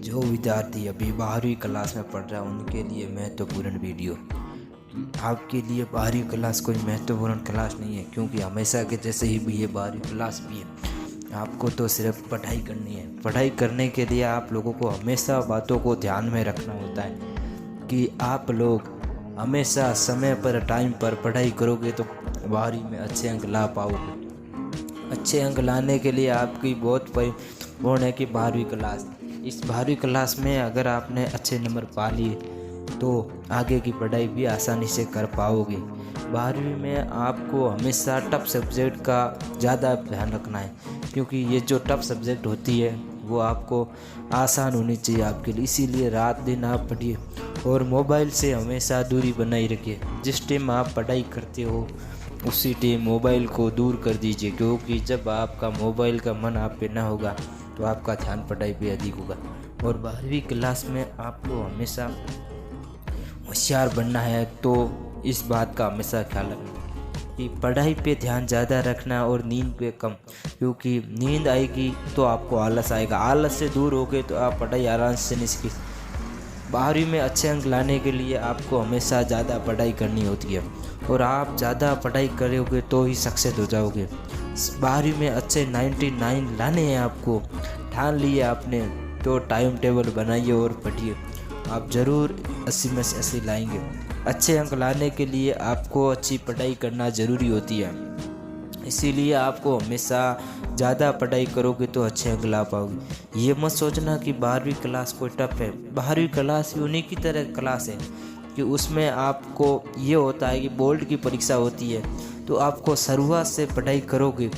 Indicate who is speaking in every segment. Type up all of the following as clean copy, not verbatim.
Speaker 1: जो विद्यार्थी अभी 12वीं क्लास में पढ़ रहा है उनके लिए महत्वपूर्ण वीडियो। आपके लिए 12वीं क्लास कोई महत्वपूर्ण क्लास नहीं है, क्योंकि हमेशा के जैसे ही भी ये 12वीं क्लास भी है। आपको तो सिर्फ पढ़ाई करनी है। पढ़ाई करने के लिए आप लोगों को हमेशा बातों को ध्यान में रखना होता है कि आप लोग हमेशा समय पर टाइम पर पढ़ाई करोगे तो 12वीं में अच्छे अंक ला पाओगे। अच्छे अंक लाने के लिए आपकी बहुत महत्वपूर्ण है कि 12वीं क्लास। इस 12वीं क्लास में अगर आपने अच्छे नंबर पा लिए तो आगे की पढ़ाई भी आसानी से कर पाओगे। 12वीं में आपको हमेशा टफ सब्जेक्ट का ज़्यादा ध्यान रखना है, क्योंकि ये जो टफ सब्जेक्ट होती है वो आपको आसान होनी चाहिए आपके लिए। इसीलिए रात दिन आप पढ़िए और मोबाइल से हमेशा दूरी बनाए रखिए। जिस टाइम आप पढ़ाई करते हो उसी टाइम मोबाइल को दूर कर दीजिए, क्योंकि जब आपका मोबाइल का मन आप पे ना होगा तो आपका ध्यान पढ़ाई पे अधिक होगा। और 12वीं क्लास में आपको हमेशा होशियार बनना है, तो इस बात का हमेशा ख्याल रखना कि पढ़ाई पे ध्यान ज़्यादा रखना और नींद पे कम, क्योंकि नींद आएगी तो आपको आलस आएगा। आलस से दूर हो गए तो आप पढ़ाई आराम से नहीं सीख। 12वीं में अच्छे अंक लाने के लिए आपको हमेशा ज़्यादा पढ़ाई करनी होती है और आप ज़्यादा पढ़ाई करोगे तो ही सक्सेस हो जाओगे। 12वीं में अच्छे 99 लाने हैं आपको, ठान लिए आपने तो टाइम टेबल बनाइए और पढ़िए। आप ज़रूर 80 में से 80 लाएंगे। अच्छे अंक लाने के लिए आपको अच्छी पढ़ाई करना ज़रूरी होती है, इसीलिए आपको हमेशा ज़्यादा पढ़ाई करोगे तो अच्छे अंक ला पाओगे। ये मत सोचना कि 12वीं क्लास कोई टफ है। 12वीं क्लास उन्हीं की तरह क्लास है कि उसमें आपको ये होता है कि बोर्ड की परीक्षा होती है, तो आपको शुरुआत से पढ़ाई करोगे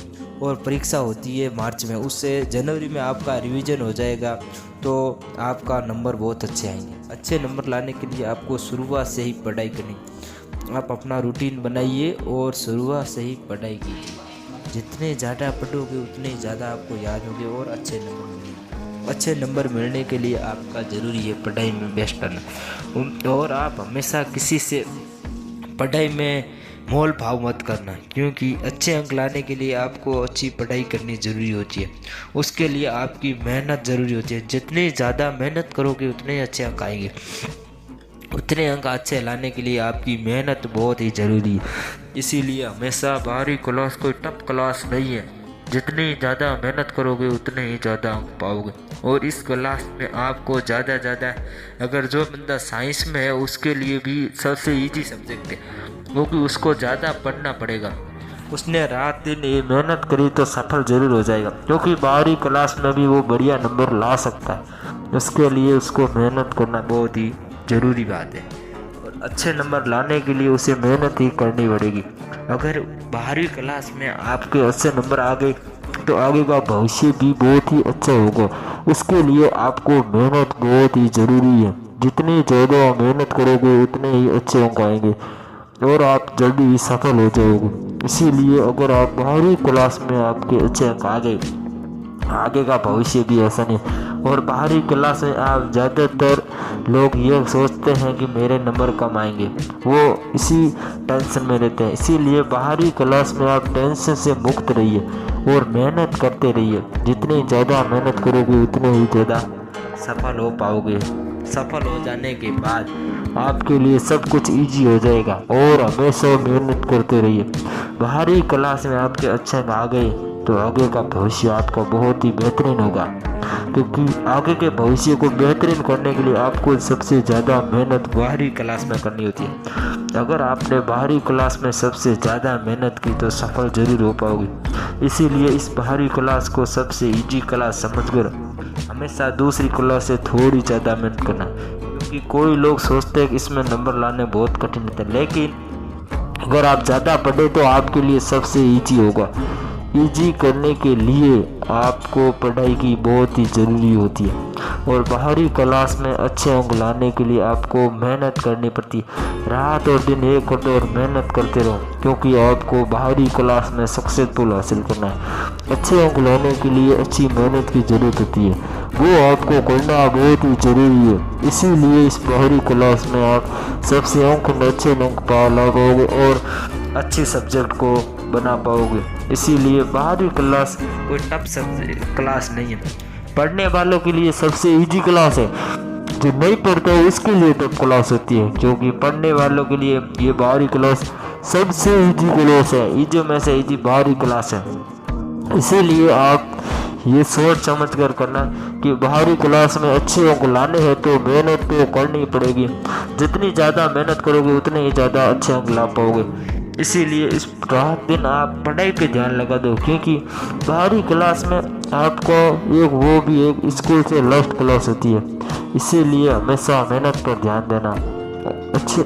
Speaker 1: और परीक्षा होती है मार्च में, उससे जनवरी में आपका रिवीजन हो जाएगा तो आपका नंबर बहुत अच्छे आएंगे। अच्छे नंबर लाने के लिए आपको शुरुआत से ही पढ़ाई करनी। आप अपना रूटीन बनाइए और शुरुआत से ही पढ़ाई कीजिए। जितने ज़्यादा पढ़ोगे उतने ज़्यादा आपको याद होंगे और अच्छे नंबर मिलेंगे। अच्छे नंबर मिलने के लिए आपका ज़रूरी है पढ़ाई में बेस्ट करना, और आप हमेशा किसी से पढ़ाई में मोल भाव मत करना, क्योंकि अच्छे अंक लाने के लिए आपको अच्छी पढ़ाई करनी ज़रूरी होती है। उसके लिए आपकी मेहनत ज़रूरी होती है। जितनी ज़्यादा मेहनत करोगे उतने अच्छे अंक आएंगे। उतने अंक अच्छे लाने के लिए आपकी मेहनत बहुत ही ज़रूरी है। इसीलिए हमेशा 12वीं क्लास कोई टफ क्लास नहीं है। जितनी ज़्यादा मेहनत करोगे उतने ही ज़्यादा अंक पाओगे। और इस क्लास में आपको ज़्यादा अगर जो बंदा साइंस में है उसके लिए भी सबसे इजी सब्जेक्ट है, क्योंकि उसको ज़्यादा पढ़ना पड़ेगा। उसने रात दिन ये मेहनत करी तो सफल ज़रूर हो जाएगा, क्योंकि 12वीं क्लास में भी वो बढ़िया नंबर ला सकता है। उसके लिए उसको मेहनत करना बहुत ही ज़रूरी बात है, और अच्छे नंबर लाने के लिए उसे मेहनत ही करनी पड़ेगी। अगर 12वीं क्लास में आपके अच्छे नंबर आ गए तो आगे का भविष्य भी बहुत ही अच्छा होगा। उसके लिए आपको मेहनत बहुत ही ज़रूरी है। जितनी ज़्यादा मेहनत करोगे उतने ही अच्छे अंक आएंगे और आप जल्दी ही सफल हो जाओगे। इसीलिए अगर आप 12वीं क्लास में आपके अच्छे अंक आ गए, आगे का भविष्य भी ऐसा नहीं। और 12वीं क्लास में आप ज़्यादातर लोग ये सोचते हैं कि मेरे नंबर कम आएंगे, वो इसी टेंशन में रहते हैं। इसीलिए 12वीं क्लास में आप टेंशन से मुक्त रहिए और मेहनत करते रहिए। जितनी ज़्यादा मेहनत करोगे उतने ही ज़्यादा सफल हो पाओगे। सफल हो जाने के बाद आपके लिए सब कुछ इजी हो जाएगा, और हमेशा मेहनत करते रहिए। 12वीं क्लास में आपके अच्छे अंक आ गए तो आगे का भविष्य आपका बहुत ही बेहतरीन होगा, क्योंकि आगे के भविष्य को बेहतरीन करने के लिए आपको सबसे ज़्यादा मेहनत 12वीं क्लास में करनी होती है। अगर आपने 12वीं क्लास में सबसे ज़्यादा मेहनत की तो सफल जरूर हो पाओगे। इसीलिए इस 12वीं क्लास को सबसे इजी क्लास समझकर हमेशा दूसरी क्लास से थोड़ी ज़्यादा मेहनत करना, क्योंकि कोई लोग सोचते हैं कि इसमें नंबर लाने बहुत कठिन होता है, लेकिन अगर आप ज़्यादा पढ़े तो आपके लिए सबसे इजी होगा। इजी करने के लिए आपको पढ़ाई की बहुत ही ज़रूरी होती है, और 12वीं क्लास में अच्छे अंक लाने के लिए आपको मेहनत करनी पड़ती है। रात और दिन एक करते और मेहनत करते रहो, क्योंकि आपको 12वीं क्लास में सक्सेसफुल हासिल करना है। अच्छे अंक लाने के लिए अच्छी मेहनत की ज़रूरत होती है, वो आपको करना बहुत ही ज़रूरी है। इसीलिए इस 12वीं क्लास में आप सबसे अच्छे अंक पा पाओगे और अच्छे सब्जेक्ट को बना पाओगे। इसीलिए 12वीं क्लास कोई टफ सब्जेक्ट क्लास नहीं है।
Speaker 2: पढ़ने वालों के लिए सबसे इजी क्लास है, जो नहीं पढ़ता है उसके लिए टफ क्लास होती है, क्योंकि पढ़ने वालों के लिए ये बाहरी क्लास सबसे इजी क्लास है, इजी में से इजी बाहरी क्लास है। इसीलिए आप ये सोच समझ कर करना कि बाहरी क्लास में अच्छे अंक लाने हैं तो मेहनत तो करनी पड़ेगी, जितनी ज़्यादा मेहनत करोगे उतने ही ज़्यादा अच्छे अंक ला पाओगे। इसीलिए इस रात दिन आप पढ़ाई पे ध्यान लगा दो, क्योंकि बाहरी क्लास में आपको एक स्कूल से लास्ट क्लास होती है। इसीलिए हमेशा मेहनत पर ध्यान देना। अच्छे